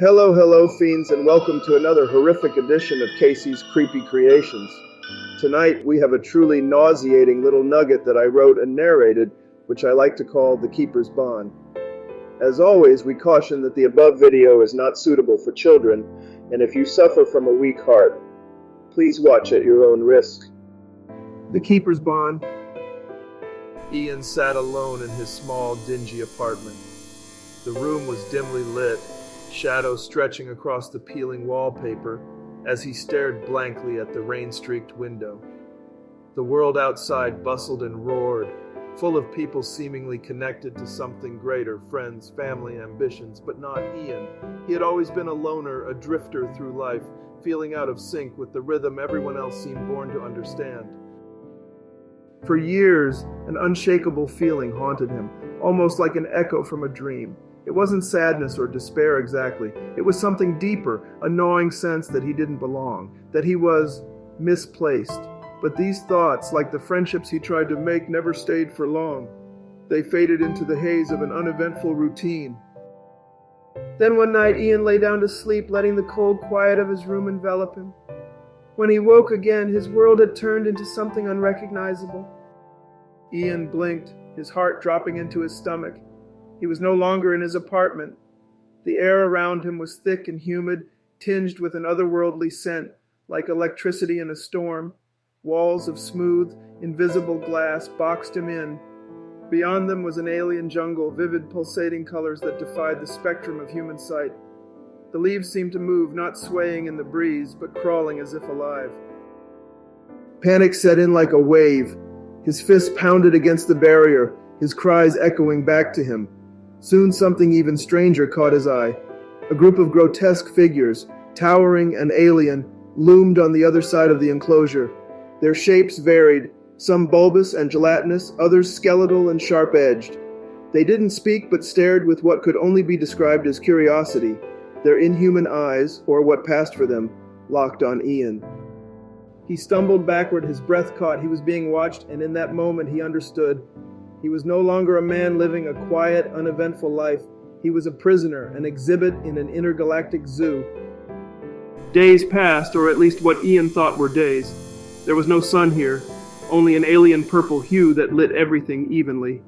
Hello, hello, fiends, and welcome to another horrific edition of Casey's Creepy Creations. Tonight, we have a truly nauseating little nugget that I wrote and narrated, which I like to call The Keeper's Bond. As always, we caution that the above video is not suitable for children, and if you suffer from a weak heart, please watch at your own risk. The Keeper's Bond. Ian sat alone in his small, dingy apartment. The room was dimly lit, shadows stretching across the peeling wallpaper as he stared blankly at the rain-streaked window. The world outside bustled and roared, full of people seemingly connected to something greater, friends, family, ambitions, but not Ian. He had always been a loner, a drifter through life, feeling out of sync with the rhythm everyone else seemed born to understand. For years, an unshakable feeling haunted him, almost like an echo from a dream. It wasn't sadness or despair exactly. It was something deeper, a gnawing sense that he didn't belong, that he was misplaced. But these thoughts, like the friendships he tried to make, never stayed for long. They faded into the haze of an uneventful routine. Then one night, Ian lay down to sleep, letting the cold quiet of his room envelop him. When he woke again, his world had turned into something unrecognizable. Ian blinked, his heart dropping into his stomach. He was no longer in his apartment. The air around him was thick and humid, tinged with an otherworldly scent, like electricity in a storm. Walls of smooth, invisible glass boxed him in. Beyond them was an alien jungle, vivid pulsating colors that defied the spectrum of human sight. The leaves seemed to move, not swaying in the breeze, but crawling as if alive. Panic set in like a wave. His fist pounded against the barrier, his cries echoing back to him. Soon something even stranger caught his eye. A group of grotesque figures, towering and alien, loomed on the other side of the enclosure. Their shapes varied, some bulbous and gelatinous, others skeletal and sharp-edged. They didn't speak but stared with what could only be described as curiosity. Their inhuman eyes, or what passed for them, locked on Ian. He stumbled backward, his breath caught. He was being watched, and in that moment he understood. He was no longer a man living a quiet, uneventful life. He was a prisoner, an exhibit in an intergalactic zoo. Days passed, or at least what Ian thought were days. There was no sun here, only an alien purple hue that lit everything evenly.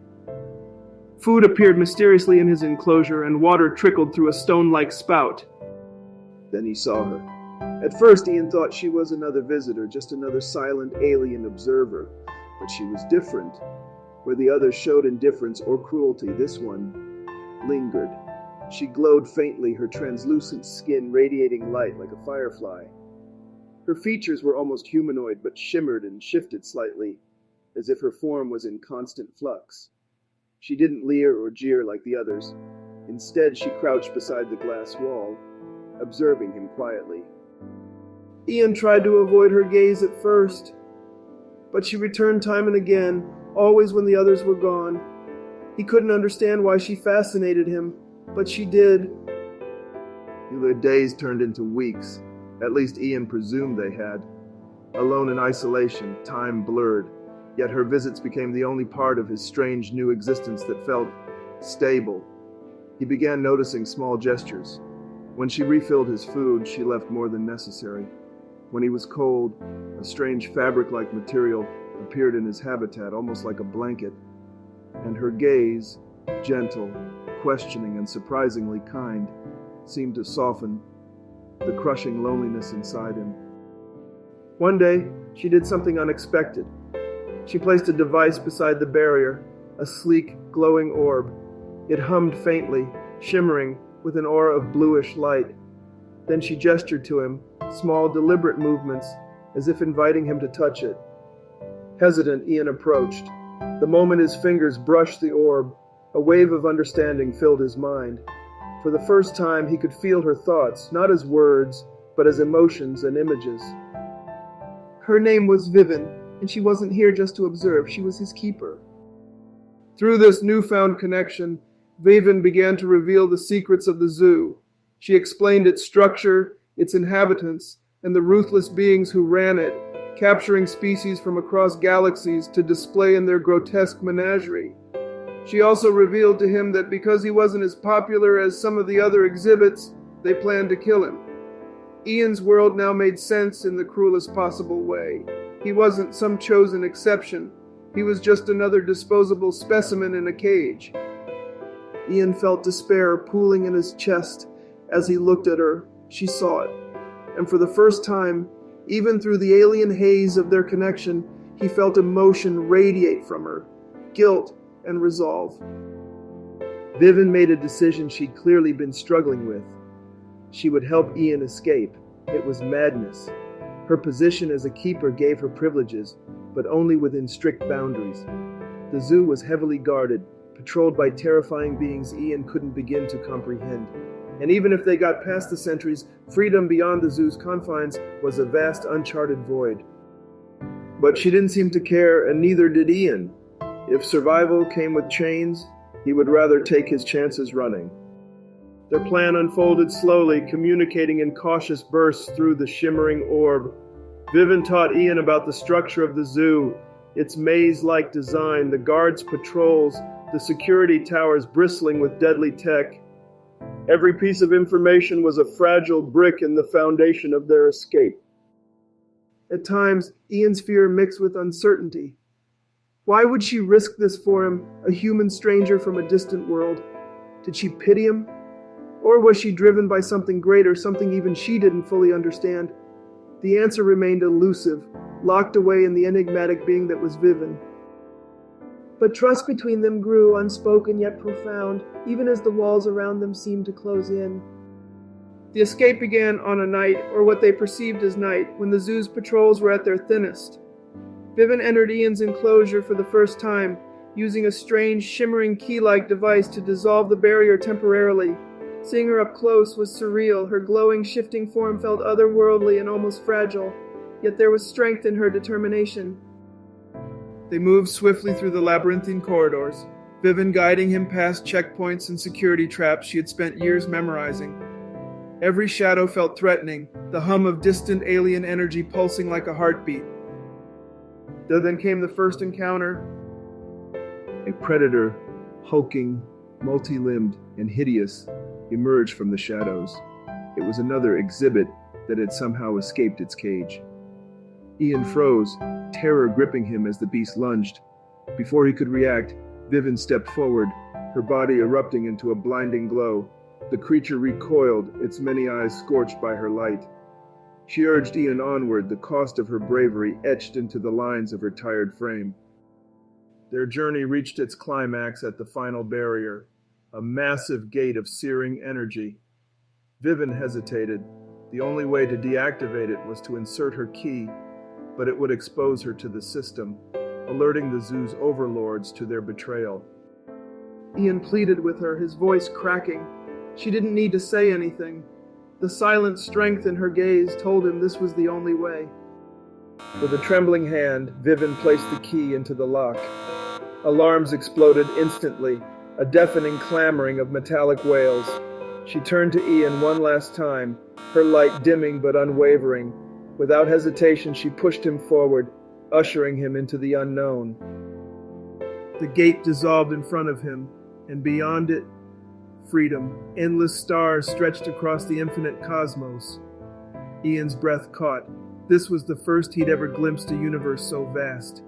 Food appeared mysteriously in his enclosure, and water trickled through a stone-like spout. Then he saw her. At first, Ian thought she was another visitor, just another silent alien observer. But she was different. Where the others showed indifference or cruelty, this one lingered. She glowed faintly, her translucent skin radiating light like a firefly. Her features were almost humanoid, but shimmered and shifted slightly, as if her form was in constant flux. She didn't leer or jeer like the others. Instead, she crouched beside the glass wall, observing him quietly. Ian tried to avoid her gaze at first, but she returned time and again, always when the others were gone. He couldn't understand why she fascinated him, but she did. Their days turned into weeks. At least Ian presumed they had. Alone in isolation, time blurred. Yet her visits became the only part of his strange new existence that felt stable. He began noticing small gestures. When she refilled his food, she left more than necessary. When he was cold, a strange fabric-like material appeared in his habitat, almost like a blanket. And her gaze, gentle, questioning, and surprisingly kind, seemed to soften the crushing loneliness inside him. One day, she did something unexpected. She placed a device beside the barrier, a sleek, glowing orb. It hummed faintly, shimmering with an aura of bluish light. Then she gestured to him, small, deliberate movements, as if inviting him to touch it. Hesitant, Ian approached. The moment his fingers brushed the orb, a wave of understanding filled his mind. For the first time, he could feel her thoughts, not as words, but as emotions and images. Her name was Vivian, and she wasn't here just to observe. She was his keeper. Through this newfound connection, Vivian began to reveal the secrets of the zoo. She explained its structure, its inhabitants, and the ruthless beings who ran it, capturing species from across galaxies to display in their grotesque menagerie. She also revealed to him that because he wasn't as popular as some of the other exhibits, They planned to kill him. Ian's world now made sense in the cruelest possible way. He wasn't some chosen exception. He was just another disposable specimen in a cage. Ian felt despair pooling in his chest. As he looked at her, she saw it. And for the first time, even through the alien haze of their connection, he felt emotion radiate from her, guilt and resolve. Vivian made a decision she'd clearly been struggling with. She would help Ian escape. It was madness. Her position as a keeper gave her privileges, but only within strict boundaries. The zoo was heavily guarded, patrolled by terrifying beings Ian couldn't begin to comprehend. And even if they got past the sentries, freedom beyond the zoo's confines was a vast uncharted void. But she didn't seem to care, and neither did Ian. If survival came with chains, he would rather take his chances running. Their plan unfolded slowly, communicating in cautious bursts through the shimmering orb. Vivian taught Ian about the structure of the zoo, its maze-like design, the guards' patrols, the security towers bristling with deadly tech. Every piece of information was a fragile brick in the foundation of their escape. At times, Ian's fear mixed with uncertainty. Why would she risk this for him, a human stranger from a distant world? Did she pity him? Or was she driven by something greater, something even she didn't fully understand? The answer remained elusive, locked away in the enigmatic being that was Vivian. But trust between them grew, unspoken yet profound, even as the walls around them seemed to close in. The escape began on a night, or what they perceived as night, when the zoo's patrols were at their thinnest. Vivian entered Ian's enclosure for the first time, using a strange, shimmering key-like device to dissolve the barrier temporarily. Seeing her up close was surreal. Her glowing, shifting form felt otherworldly and almost fragile, yet there was strength in her determination. They moved swiftly through the labyrinthine corridors, Vivian guiding him past checkpoints and security traps she had spent years memorizing. Every shadow felt threatening, the hum of distant alien energy pulsing like a heartbeat. Then came the first encounter. A predator, hulking, multi-limbed, and hideous, emerged from the shadows. It was another exhibit that had somehow escaped its cage. Ian froze, terror gripping him as the beast lunged. Before he could react, Vivian stepped forward, her body erupting into a blinding glow. The creature recoiled, its many eyes scorched by her light. She urged Ian onward, the cost of her bravery etched into the lines of her tired frame. Their journey reached its climax at the final barrier, a massive gate of searing energy. Vivian hesitated. The only way to deactivate it was to insert her key, but it would expose her to the system, alerting the zoo's overlords to their betrayal. Ian pleaded with her, his voice cracking. She didn't need to say anything. The silent strength in her gaze told him this was the only way. With a trembling hand, Vivian placed the key into the lock. Alarms exploded instantly, a deafening clamoring of metallic wails. She turned to Ian one last time, her light dimming but unwavering. Without hesitation, she pushed him forward, ushering him into the unknown. The gate dissolved in front of him, and beyond it, freedom. Endless stars stretched across the infinite cosmos. Ian's breath caught. This was the first he'd ever glimpsed a universe so vast.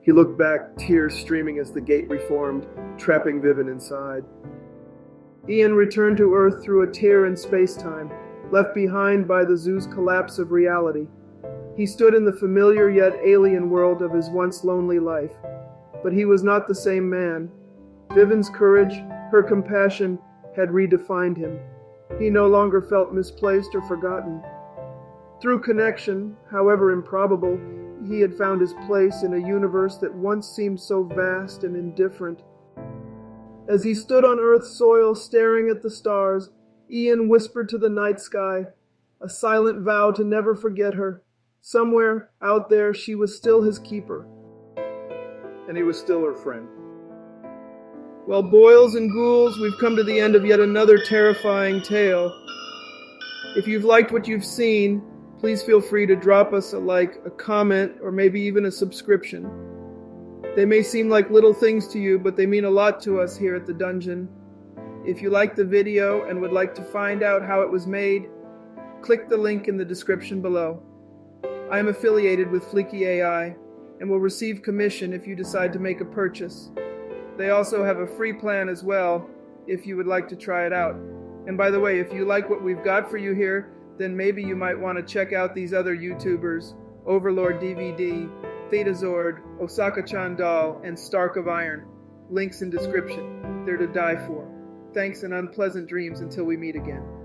He looked back, tears streaming as the gate reformed, trapping Vivian inside. Ian returned to Earth through a tear in space-time, left behind by the zoo's collapse of reality. He stood in the familiar yet alien world of his once lonely life. But he was not the same man. Vivian's courage, her compassion, had redefined him. He no longer felt misplaced or forgotten. Through connection, however improbable, he had found his place in a universe that once seemed so vast and indifferent. As he stood on Earth's soil staring at the stars, Ian whispered to the night sky, a silent vow to never forget her. Somewhere out there she was still his keeper. And he was still her friend. Well, boils and ghouls, we've come to the end of yet another terrifying tale. If you've liked what you've seen, please feel free to drop us a like, a comment, or maybe even a subscription. They may seem like little things to you, but they mean a lot to us here at the dungeon. If you liked the video and would like to find out how it was made, click the link in the description below. I am affiliated with Fleeky AI and will receive commission if you decide to make a purchase. They also have a free plan as well if you would like to try it out. And by the way, if you like what we've got for you here, then maybe you might want to check out these other YouTubers, Overlord DVD, Thetazord, Osaka-chan Doll, and Stark of Iron. Links in description. They're to die for. Thanks and unpleasant dreams until we meet again.